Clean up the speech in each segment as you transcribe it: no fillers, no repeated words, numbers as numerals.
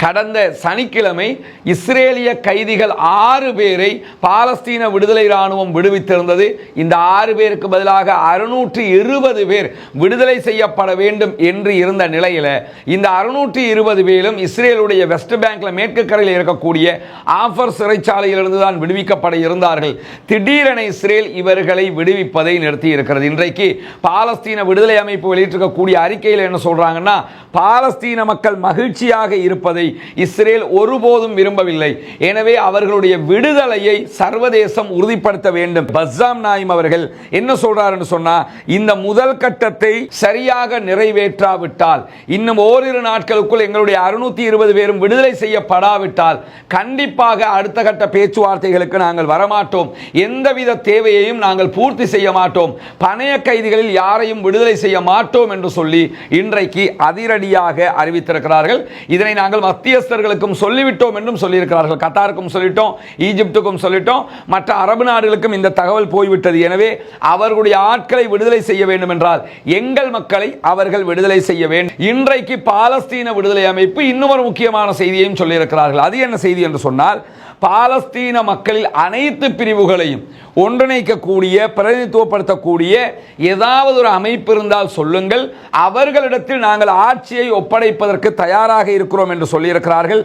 கடந்த சனிக்கிழமை இஸ்ரேலிய கைதிகள் 6 பேரை பாலஸ்தீன விடுதலை ராணுவம் விடுவித்திருந்தது. இந்த 6 பேருக்கு பதிலாக 620 பேர் விடுதலை செய்யப்பட வேண்டும் என்று இருந்த நிலையில் இந்த 620 பேரும் இஸ்ரேலுடைய வெஸ்ட் பேங்க்ல மேற்கு கரையில் இருக்கக்கூடிய ஆஃபர் சிறைச்சாலையிலிருந்து தான் விடுவிக்கப்பட இருந்தார்கள். திடீரென இஸ்ரேல் இவர்களை விடுவிப்பதை நிறுத்தி இருக்கிறது. இன்றைக்கு பாலஸ்தீன விடுதலை அமைப்பு வெளியிட்டிருக்கக்கூடிய அறிக்கையில் என்ன சொல்றாங்கன்னா, பாலஸ்தீன மக்கள் மகிழ்ச்சியாக இருப்பதை இஸ்ரேல் ஒருபோதும் விரும்பவில்லை. எனவே அவர்களுடைய விடுதலையை சர்வதேசம் உறுதிப்படுத்த வேண்டும். பஸ்ஸாம் நாயிம் அவர்கள் என்ன சொல்றாருன்னு சொன்னா, இந்த முதல் கட்டத்தை சரியாக நிறைவேற்றாவிட்டால், இன்னும் ஓரிரு நாட்களுக்குள் எங்களுடைய 620 பேரும் விடுதலை செய்யப்படாவிட்டால் கண்டிப்பாக அடுத்த கட்ட பேச்சுவார்த்தைகளுக்கு நாங்கள் வரமாட்டோம். எந்தவித தேவையையும் நாங்கள் பூர்த்தி செய்ய மாட்டோம். பணைய கைதிகளில் யாரையும் விடுதலை செய்ய மாட்டோம் என்று சொல்லி இன்றைக்கு அதிரடியாக அறிவித்திருக்கிறார்கள். இதனை நாங்கள் மத்தியஸ்தர்களுக்கும் சொல்லிவிட்டோம் என்றும் சொல்லியிருக்கிறார்கள். கத்தாருக்கும் சொல்லிட்டோம், ஈஜிப்துக்கும் சொல்லிட்டோம், மற்ற அரபு நாடுகளுக்கும் இந்த தகவல் போய்விட்டது. எனவே அவர்களுடைய ஆட்களை விடுதலை செய்ய வேண்டும் என்றால் எங்கள் மக்களை அவர்கள் விடுதலை செய்ய வேண்டும். இன்றைக்கு பாலஸ்தீன விடுதலை அமைப்பு இன்னொரு முக்கியமான செய்தியையும் சொல்லியிருக்கிறார்கள். அது என்ன செய்தி என்று சொன்னால், பாலஸ்தீன மக்களில் அனைத்து பிரிவுகளையும் ஒன்றிணைக்கக்கூடிய, பிரதிநிதித்துவப்படுத்தக்கூடிய ஏதாவது ஒரு அமைப்பு இருந்தால் சொல்லுங்கள், அவர்களிடத்தில் நாங்கள் ஆட்சியை ஒப்படைப்பதற்கு தயாராக இருக்கிறோம் என்று சொல்லியிருக்கிறார்கள்.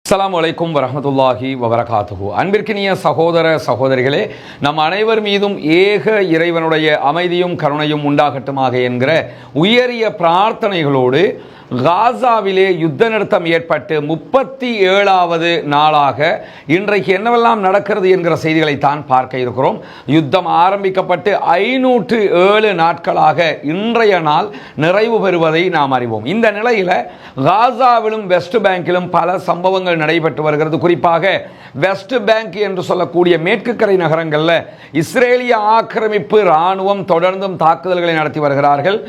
அஸ்ஸலாமு அலைக்கும் வரஹ்மத்துல்லாஹி வபரகாத்துஹு. அன்பிற்கினிய சகோதர சகோதரிகளே, நம் அனைவர் மீதும் ஏக இறைவனுடைய அமைதியும் கருணையும் உண்டாகட்டுமாக என்கிற உயரிய பிரார்த்தனைகளோடு காசாவிலே யுத்த நிறுத்தம் ஏற்பட்டு 37வது நாளாக இன்றைக்கு என்னவெல்லாம் நடக்கிறது என்கிற செய்திகளை தான் பார்க்க இருக்கிறோம். யுத்தம் ஆரம்பிக்கப்பட்டு 507 நாட்களாக இன்றைய நாள் நிறைவு பெறுவதை நாம் அறிவோம். இந்த நிலையில் காசாவிலும் வெஸ்ட் பேங்கிலும் பல சம்பவங்கள் நடைபெற்று வருகிறது. குறிப்பாக வெஸ்ட் பேங்க் என்று சொல்லக்கூடிய மேற்கு கரை நகரங்களில் இஸ்ரேலிய ஆக்கிரமிப்பு இராணுவம் தொடர்ந்தும் தாக்குதல்களை நடத்தி வருகிறார்கள்.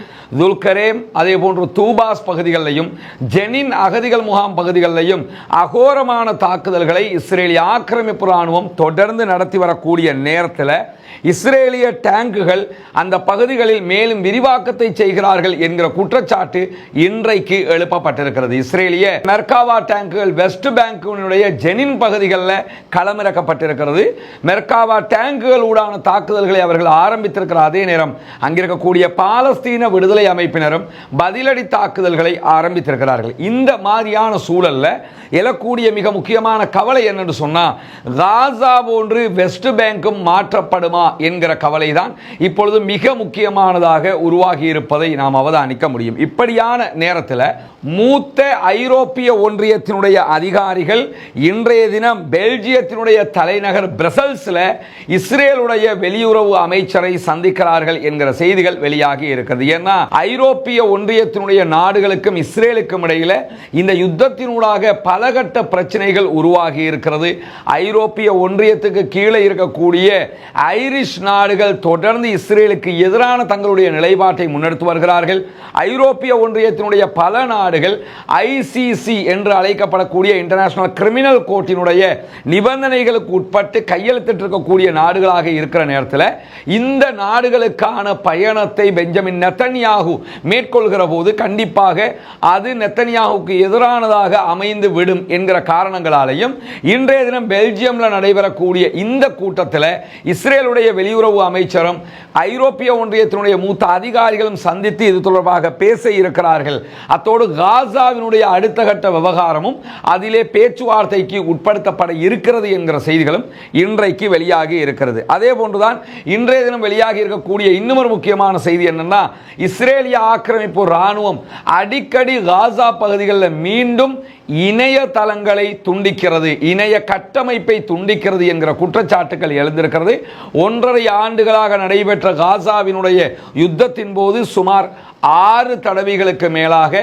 துல்கரேம், அதே போன்று தூபாஸ் பகுதிகளிலையும் ஜெனின் அகதிகள் முகாம் பகுதிகளிலையும் அகோரமான தாக்குதல்களை இஸ்ரேலிய ஆக்கிரமிப்பு இராணுவம் தொடர்ந்து நடத்தி வரக்கூடிய நேரத்தில் இஸ்ரேலிய டேங்குகள் அந்த பகுதிகளில் மேலும் விரிவாக்கத்தை செய்கிறார்கள் என்கிற குற்றச்சாட்டு இன்றைக்கு எழுப்பப்பட்டிருக்கிறது. இஸ்ரேலிய மெர்காவா டேங்குகள் வெஸ்ட் பேங்கினுடைய ஜெனின் பகுதிகளில் களமிறக்கப்பட்டிருக்கிறது. மெர்காவா டேங்குகள் ஊடான தாக்குதல்களை அவர்கள் ஆரம்பித்திருக்கிற அதே நேரம் அங்கிருக்கக்கூடிய பாலஸ்தீன விடுதலை அமைப்பினரும் பதிலடி தாக்குதல்களை ஆரம்பித்திருக்கிறார்கள். இந்த மாதிரியான சூழலில் எழக்கூடிய மிக முக்கியமான கவலை என்னன்னு சொன்னால், காசா போன்று வெஸ்ட் பேங்கும் மாற்றப்படுமா என்கிற கவலை தான் இப்பொழுது மிக முக்கியமானதாக உருவாகி இருப்பதை நாம் அவதானிக்க முடியும். இப்படியான நேரத்தில் மூத்த ஐரோப்பிய ஒன்றியத்தினுடைய அதிகாரிகள் இன்றைய தினம் பெல்ஜியத்தினுடைய தலைநகர் பிரசல்ஸில் இஸ்ரேலுடைய வெளியுறவு அமைச்சரை சந்திக்கிறார்கள் என்கிற செய்திகள் வெளியாகி இருக்கிறது. ஏன்னா ஐரோப்பிய ஒன்றியத்தினுடைய நாடுகளுக்கும் இஸ்ரேலுக்கும் இடையில இந்த யுத்தத்தினூடாக பலகட்ட பிரச்சனைகள் உருவாகி இருக்கிறது. ஐரோப்பிய ஒன்றியத்துக்கு கீழே இருக்கக்கூடிய ஐரிஷ் நாடுகள் தொடர்ந்து இஸ்ரேலுக்கு எதிரான தங்களுடைய நிலைப்பாட்டை முன்னெடுத்து வருகிறார்கள். ஐரோப்பிய ஒன்றியத்தினுடைய பல நாடுகள் ஐசிசி என்று அழைக்கப்படக்கூடிய இன்டர்நேஷனல் கிரிமினல் கோர்ட்டினுடைய நிபந்தனைகளுக்கு உட்பட்டு கையெழுத்திட்டிருக்கக்கூடிய நாடுகளாக இருக்கிற நேரத்தில் இந்த நாடுகளுக்கான பயணத்தை பெஞ்சமின் நெத்தன்யாகு மேற்கொள்கிற போது கண்டிப்பாக அது நெத்தன்யாகுக்கு எதிரானதாக அமைந்து விடும் என்கிற காரணங்களாலையும் இன்றைய தினம் பெல்ஜியம்ல நடைபெறக்கூடிய இந்த கூட்டத்தில் இஸ்ரேலுடைய வெளியுறவு அமைச்சரும் ஐரோப்பிய ஒன்றியத்தினுடைய மூத்த அதிகாரிகளும் சந்தித்து இது தொடர்பாக பேச இருக்கிறார்கள். அத்தோடு காசாவினுடைய அடுத்த கட்ட விவகாரமும் அதிலே பேச்சுவார்த்தைக்கு உட்படுத்தப்பட இருக்கிறது என்கிற செய்திகளும் இன்றைக்கு வெளியாகி இருக்கிறது. அதே போன்றுதான் இன்றைய தினம் வெளியாகி இருக்கக்கூடிய இன்னொரு முக்கியமான செய்தி என்னன்னா, இஸ்ரேலிய ஆக்கிரமிப்பு இராணுவம் அடிக்கடி காசா பகுதிகளில் மீண்டும் இணையதளங்களை துண்டிக்கிறது, இணைய கட்டமைப்பை துண்டிக்கிறது என்கிற குற்றச்சாட்டுகள் எழுந்திருக்கிறது. 1.5 ஆண்டுகளாக நடைபெற்ற காசாவினுடைய யுத்தத்தின் போது சுமார் 6 தடவைகளுக்கு மேலாக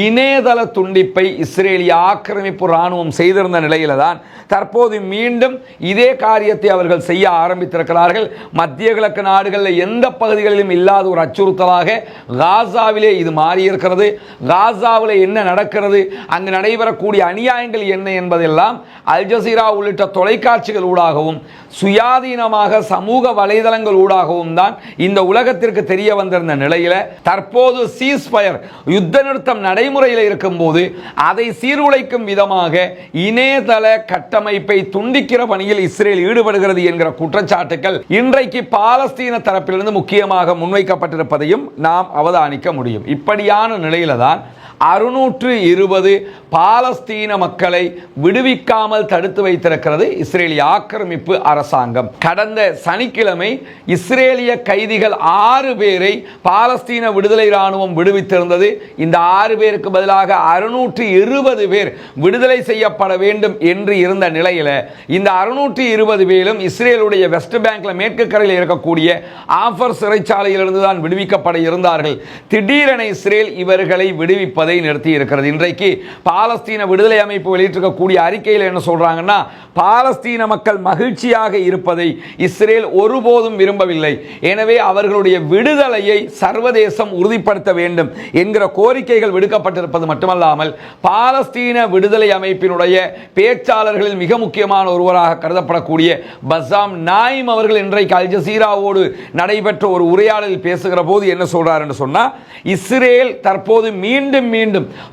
இணையதள துண்டிப்பை இஸ்ரேலிய ஆக்கிரமிப்பு இராணுவம் செய்திருந்த நிலையில தான் தற்போது மீண்டும் இதே காரியத்தை அவர்கள் செய்ய ஆரம்பித்திருக்கிறார்கள். மத்திய கிழக்கு நாடுகளில் எந்த பகுதிகளிலும் இல்லாத ஒரு அச்சுறுத்தலாக காசாவிலே இது மாறியிருக்கிறது. காசாவில் என்ன நடக்கிறது, அங்கு நடைபெற வரக்கூடிய அநியாயங்கள் என்ன என்பதெல்லாம் அல் ஜசீரா உள்ளிட்ட தொலைக்காட்சிகள் ஊடாகவும் சுயாதீனமாக சமூக வலைதளங்கள் ஊடாகவும் தான் இந்த உலகத்திற்கு தெரிய வந்திருந்த நிலையில தற்போது சீஸ்ஃபயர் யுத்த நிறுத்தம் நடைமுறையில் இருக்கும் போது அதை சீர்குலைக்கும் விதமாக இணையதள கட்டமைப்பை துண்டிக்கிற பணியில் இஸ்ரேல் ஈடுபடுகிறது என்கிற குற்றச்சாட்டுகள் இன்றைக்கு பாலஸ்தீன தரப்பிலிருந்து முக்கியமாக முன்வைக்கப்பட்டிருப்பதையும் நாம் அவதானிக்க முடியும். இப்படியான நிலையில தான் 620 பாலஸ்தீன மக்களை விடுவிக்காமல் தடுத்து வைத்திருக்கிறது இஸ்ரேலிய ஆக்கிரமிப்பு அரசாங்கம். கடந்த சனிக்கிழமை இஸ்ரேலிய கைதிகள் 6 பேரை பாலஸ்தீன விடுதலை ராணுவம் விடுவித்திருந்தது. இந்த 6 பேருக்கு பதிலாக 620 பேர் விடுதலை செய்யப்பட வேண்டும் என்று இருந்த நிலையில் இந்த 620 பேரும் இஸ்ரேலுடைய வெஸ்ட் பேங்க்ல மேற்கு கரையில் இருக்கக்கூடிய ஆஃபர் சிறைச்சாலையிலிருந்து தான் விடுவிக்கப்பட இருந்தார்கள். திடீரென இஸ்ரேல் இவர்களை விடுவிப்பது நிறுத்தி இருக்கிறது. இன்றைக்கு பாலஸ்தீன விடுதலை அமைப்பு வெளியிட்டிருக்கக்கூடிய அறிக்கையில் என்ன சொல்றாங்கன்னா, பாலஸ்தீன மக்கள் மகிழ்ச்சியாக இருப்பதை இஸ்ரேல் ஒருபோதும் விரும்பவில்லை. எனவே அவர்களுடைய விடுதலையை சர்வதேசம் உறுதிப்படுத்த வேண்டும் என்கிற கோரிக்கைகள் விடுக்கப்பட்டிருப்பது மட்டுமல்லாமல் பாலஸ்தீன விடுதலை அமைப்பினுடைய பேச்சாளர்களில் மிக முக்கியமான ஒருவராக கருதப்படக்கூடிய பஸ்ஸாம் நாயிம் அவர்கள் இன்றைக்கு அல் ஜசீராவோடு நடைபெற்ற ஒரு உரையாடலில் பேசுகிற போது என்ன சொல்றார் என்று சொன்னா, இஸ்ரேல் தற்போது மீண்டும்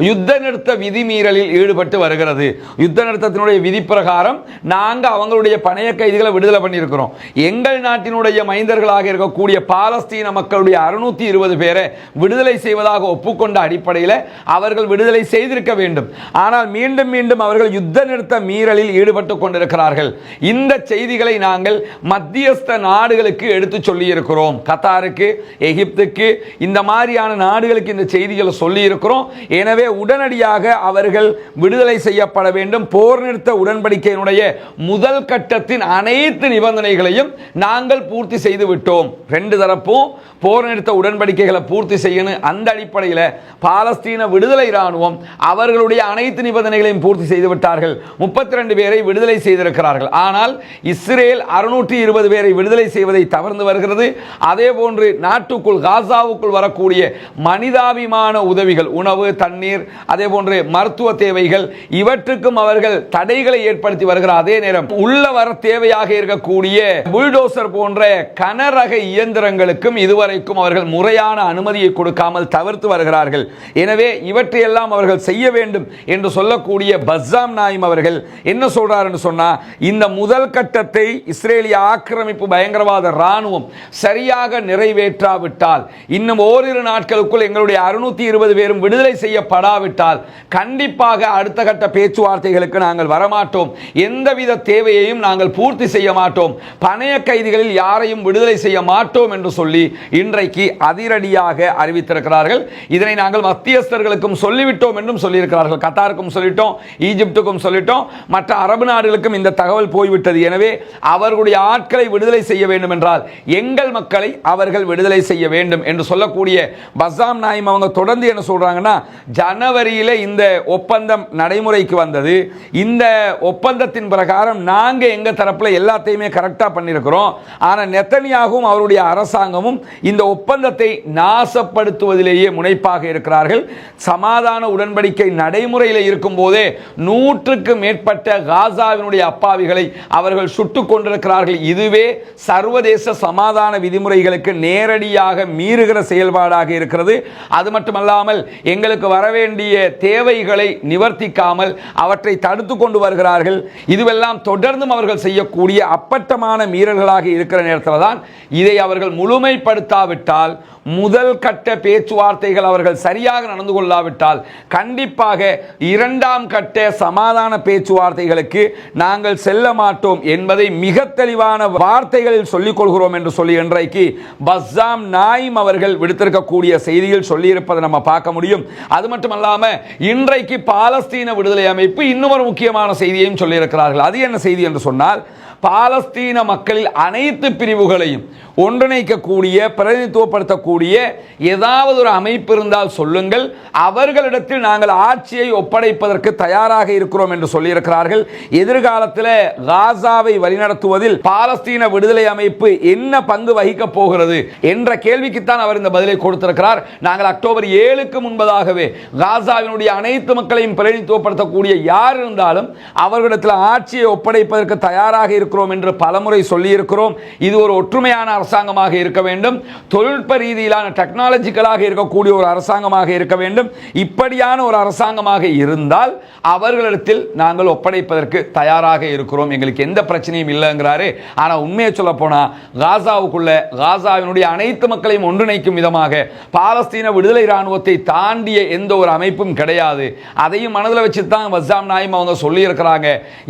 யுத்த நிறுத்த விதிமீறலில் ஈடுபட்டு வருகிறது. யுத்த நிறுத்தத்தினுடைய விதி பிரகாரம் நாங்க அவங்களுடைய பணைய கைதிகளை விடுதலை பண்ணியிருக்கிறோம். எங்கள் நாட்டினுடைய மைந்தர்களாக இருக்கக்கூடிய பாலஸ்தீன மக்களுடைய 620 பேரை விடுதலை செய்வதாக ஒப்புக்கொண்ட அடிப்படையில் அவர்கள் விடுதலை செய்திருக்க வேண்டும். ஆனால் மீண்டும் அவர்கள் யுத்த நிறுத்த மீறலில் ஈடுபட்டு கொண்டிருக்கிறார்கள். இந்த செய்திகளை நாங்கள் மத்தியஸ்த நாடுகளுக்கு எடுத்து சொல்லி இருக்கிறோம். கத்தாருக்கு, எகிப்துக்கு, இந்த மாதிரியான நாடுகளுக்கு இந்த செய்திகளை சொல்லி இருக்கிறோம். எனவே உடனடியாக அவர்கள் விடுதலை செய்யப்பட வேண்டும். போர் நிறுத்த உடன்படிக்கையினுடைய முதல் கட்டத்தின் அனைத்து நிபந்தனைகளையும் நாங்கள் பூர்த்தி செய்து விட்டோம். 2 தரப்பும் போர் நிறுத்த உடன்படிக்கைகளை பூர்த்தி செய்யணும். அந்த அடிப்படையில் பாலஸ்தீன விடுதலை ராணுவம் அவர்களுடைய அனைத்து நிபந்தனைகளையும் பூர்த்தி செய்து விட்டார்கள். 32 பேரை விடுதலை செய்திருக்கிறார்கள். ஆனால் இஸ்ரேல் 620 பேரை விடுதலை செய்வதை தவிர்த்து வருகிறது. அதே போன்று நாட்டுக்குள் காசாவுக்குள் வரக்கூடிய மனிதாபிமான உதவிகள், உணவு, தண்ணீர், அதே போன்று மருத்துவ தேவைகள், இவற்றுக்கும் அவர்கள் தடைகளை ஏற்படுத்தி வருகிறார். அதே நேரம் உள்ள வர தேவையாக இருக்கக்கூடிய புல்டோசர் போன்ற கனரக இயந்திரங்களுக்கும் இதுவரைக்கும் அவர்கள் முறையான அனுமதியை கொடுக்காமல் தவிர்த்து வருகிறார்கள். எனவே இவற்றையெல்லாம் அவர்கள் செய்ய வேண்டும் என்று சொல்லக்கூடிய பஸ்ஸாம் நாயிம் அவர்கள் என்ன சொல்றார் என்று சொன்னா, இந்த முதல் கட்டத்தை இஸ்ரேலிய ஆக்கிரமிப்பு பயங்கரவாத ராணுவம் சரியாக நிறைவேற்றாவிட்டால், இன்னும் ஓரிரு நாட்களுக்குள் எங்களுடைய 620 பேரும் விடுதலை செய்யப்படாவிட்டால் கண்டிப்பாக அடுத்த கட்ட பேச்சுவார்த்தைகளுக்கு நாங்கள் வரமாட்டோம். எந்தவித தேவையையும் நாங்கள் பூர்த்தி செய்ய மாட்டோம். பணைய கைதிகளில் யாரையும் விடுதலை செய்ய மாட்டோம் என்று சொல்லி இன்றைக்கு அதிரடியாக அறிவித்திருக்கிறார்கள். இதனை நாங்கள் மத்தியஸ்தர்களுக்கும் சொல்லிவிட்டோம் என்றும் சொல்லியிருக்கிறார்கள். கத்தாருக்கும் சொல்லிட்டோம், ஈஜிப்துக்கும் சொல்லிட்டோம், மற்ற அரபு நாடுகளுக்கும் இந்த தகவல் போய்விட்டது. எனவே அவர்களுடைய ஆட்களை விடுதலை செய்ய வேண்டும் என்றால் எங்கள் மக்களை அவர்கள் விடுதலை செய்ய வேண்டும் என்று சொல்லக்கூடிய பஸ்ஸாம் நாயிம் அவங்க தொடர்ந்து என்ன சொல்றாங்கன்னா, ஜனவரியில இந்த ஒப்பந்தம் நடைமுறைக்கு வந்தது. இந்த ஒப்பந்தத்தின் பிரகாரம் நாங்க எங்க தரப்புல எல்லாத்தையுமே கரெக்டா பண்ணியிருக்கிறோம். ஆனா நெத்தனியாகவும் அவருடைய அரசாங்கமும் இந்த ஒப்பந்தத்தை நாசப்படுத்துவதிலேயே முனைப்பாக இருக்கிறார்கள். சமாதான உடன்படிக்கை நடைமுறையில் இருக்கும் போதே 100க்கு மேற்பட்ட காசாவினுடைய அப்பாவிகளை அவர்கள் சுட்டுக் கொண்டிருக்கிறார்கள். இதுவே சர்வதேச சமாதான விதிமுறைகளுக்கு நேரடியாக மீறுகிற செயல்பாடாக இருக்கிறது. அது மட்டுமல்லாமல் எங்களுக்கு வரவேண்டிய தேவைகளை நிவர்த்திக்காமல் அவற்றை தடுத்து கொண்டு வருகிறார்கள். இதுவெல்லாம் தொடர்ந்தும் அவர்கள் செய்யக்கூடிய அப்பட்டமான மீறல்களாக இருக்கிற நேரத்தில் தான் இதை அவர்கள் முழுமைப்படுத்தாவிட்டால், முதல் கட்ட பேச்சுவார்த்தைகள் அவர்கள் சரியாக நடந்து கொள்ளாவிட்டால் கண்டிப்பாக 2ஆம் கட்ட சமாதான பேச்சுவார்த்தைகளுக்கு நாங்கள் செல்ல மாட்டோம் என்பதை மிக தெளிவான வார்த்தைகளில் சொல்லிக் கொள்கிறோம் என்று சொல்லி இன்றைக்கு பஸ்ஸாம் நாயிம் அவர்கள் விடுத்திருக்கக்கூடிய செய்தியில் சொல்லியிருப்பதை நம்ம பார்க்க முடியும். அது மட்டுமல்லாம இன்றைக்கு பாலஸ்தீன விடுதலை அமைப்பு இன்னும் ஒரு முக்கியமான செய்தியையும் சொல்லியிருக்கிறார்கள். அது என்ன செய்தி என்று சொன்னால், பாலஸ்தீன மக்களில் அனைத்து பிரிவுகளையும் ஒன்றிணைக்கக்கூடிய பிரதிநிதித்துவப்படுத்தக்கூடிய ஏதாவது ஒரு அமைப்பு இருந்தால் சொல்லுங்கள், அவர்களிடத்தில் நாங்கள் ஆட்சியை ஒப்படைப்பதற்கு தயாராக இருக்கிறோம் என்று சொல்லியிருக்கிறார்கள். எதிர்காலத்தில் காசாவை வழிநடத்துவதில் பாலஸ்தீன விடுதலை அமைப்பு என்ன பங்கு வகிக்கப் போகிறது என்ற கேள்விக்குத்தான் அவர் இந்த பதிலை கொடுத்திருக்கிறார். நாங்கள் அக்டோபர் 7க்கு முன்பதாகவே காசாவினுடைய அனைத்து மக்களையும் பிரதிநிதித்துவப்படுத்தக்கூடிய யார் இருந்தாலும் அவர்களிடத்தில் ஆட்சியை ஒப்படைப்பதற்கு தயாராக இருக்கிறோம் என்று பலமுறை சொல்லியிருக்கிறோம். இது ஒரு ஒற்றுமையான அரசாங்கமாக இருக்க வேண்டும், தொழில்நுட்ப ரீதியிலான டெக்னாலஜிக்கலாக இருக்கக்கூடிய ஒரு அரசாங்கமாக இருக்க வேண்டும். இப்படியான ஒரு அரசாங்கமாக இருந்தால் அவர்களிடத்தில் நாங்கள் ஒப்படைப்பதற்கு தயாராக இருக்கிறோம், எங்களுக்கு எந்த பிரச்சனையும் இல்லைங்கிறாரு. ஆனால் உண்மையை சொல்ல போனால் காசாவுக்குள்ள காசாவினுடைய அனைத்து மக்களையும் ஒன்றிணைக்கும் விதமாக பாலஸ்தீன விடுதலை இராணுவத்தை தாண்டிய எந்த ஒரு அமைப்பும் கிடையாது. அதையும் மனதில் வச்சு தான் வஸ்ஸாம் நாயிம் அவங்க சொல்லி இருக்கிறாங்க.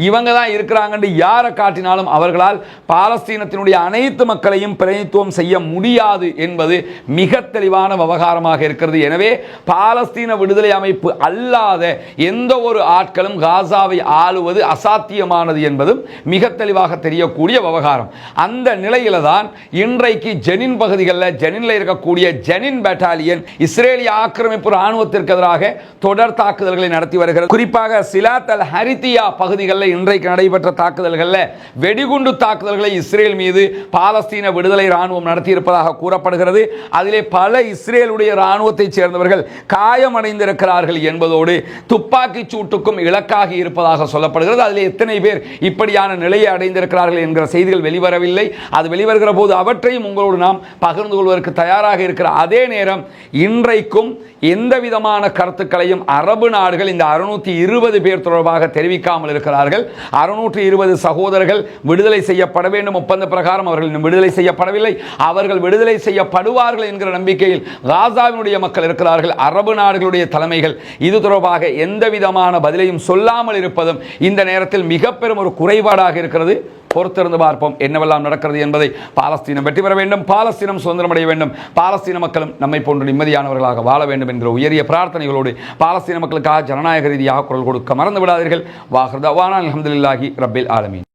இவங்க தான் இருக்கிறாங்கன்னு யாரை காட்டினாலும் அவர்களால் பாலஸ்தீனத்தினுடைய அனைத்து மக்களையும் பிரதிநிதித்துவம் செய்ய முடியாது என்பது மிக தெளிவான விவகாரமாக இருக்கிறது. எனவே பாலஸ்தீன விடுதலை அமைப்பு அல்லாத எந்த ஒரு ஆட்களும் காசாவை ஆளுவது அசாத்தியமானது என்பதும் மிக தெளிவாக தெரியக்கூடிய விவகாரம். அந்த நிலையில தான் இன்றைக்கு ஜெனின் பகுதிகளில் ஜெனின்ல இருக்கக்கூடிய ஜெனின் பெட்டாலியன் இஸ்ரேலிய ஆக்கிரமிப்பு ராணுவத்திற்கு எதிராக தொடர் தாக்குதல்களை நடத்தி வருகிறது. குறிப்பாக சிலாத் அல் ஹரித்தியா பகுதிகளில் இன்றைக்கு நடைபெற்ற தாக்குதல்களில் வெடிகுண்டு தாக்குதல்களை இஸ்ரேல் மீது பாலஸ்தீன விடுதலை ராணுவம் நடத்தியிருப்பதாக கூறப்படுகிறது. அதிலே பல இஸ்ரேலுடைய ராணுவத்தைச் சேர்ந்தவர்கள் காயமடைந்திருக்கிறார்கள் என்பதோடு துப்பாக்கி சூட்டுக்கும் இலக்காக இருப்பதாக சொல்லப்படுகிறது. அதில் எத்தனை பேர் இப்படியான நிலையை அடைந்திருக்கிறார்கள் என்கிற செய்திகள் வெளிவரவில்லை. அது வெளிவருகிற போது அவற்றையும் உங்களோடு நாம் பகிர்ந்து கொள்வதற்கு தயாராக இருக்கிற அதே நேரம் இன்றைக்கும் எந்த விதமான கருத்துக்களையும் அரபு நாடுகள் இந்த 620 பேர் தொடர்பாக தெரிவிக்காமல் இருக்கிறார்கள். 620 சகோதரர்கள் விடுதலை செய்யப்பட வேண்டும், ஒப்பந்த பிரகாரம் அவர்கள் விடுதலை செய்யப்படவில்லை, அவர்கள் விடுதலை செய்யப்படுவார்கள் என்கிற நம்பிக்கையில் காசாவினுடைய மக்கள் இருக்கிறார்கள். அரபு நாடுகளுடைய தலைமைகள் இது தொடர்பாக எந்த விதமான பதிலையும் சொல்லாமல் இருப்பதும் இந்த நேரத்தில் மிக பெரும் ஒரு குறைபாடாக இருக்கிறது. பொறுத்திருந்து பார்ப்போம் என்னவெல்லாம் நடக்கிறது என்பதை. பாலஸ்தீனம் வெற்றி பெற வேண்டும், பாலஸ்தீனம் சுதந்திரம் அடைய வேண்டும், பாலஸ்தீன மக்களும் நம்மை போன்று நிம்மதியானவர்களாக வாழ வேண்டும் என்கிற உயரிய பிரார்த்தனைகளோடு பாலஸ்தீன மக்களுக்காக ஜனநாயக ரீதியாக குரல் கொடுக்க மறந்து விடாதீர்கள். வாஹிர் தஅவானா அல்ஹம்துலில்லாஹி ரப்பில் ஆலமீன்.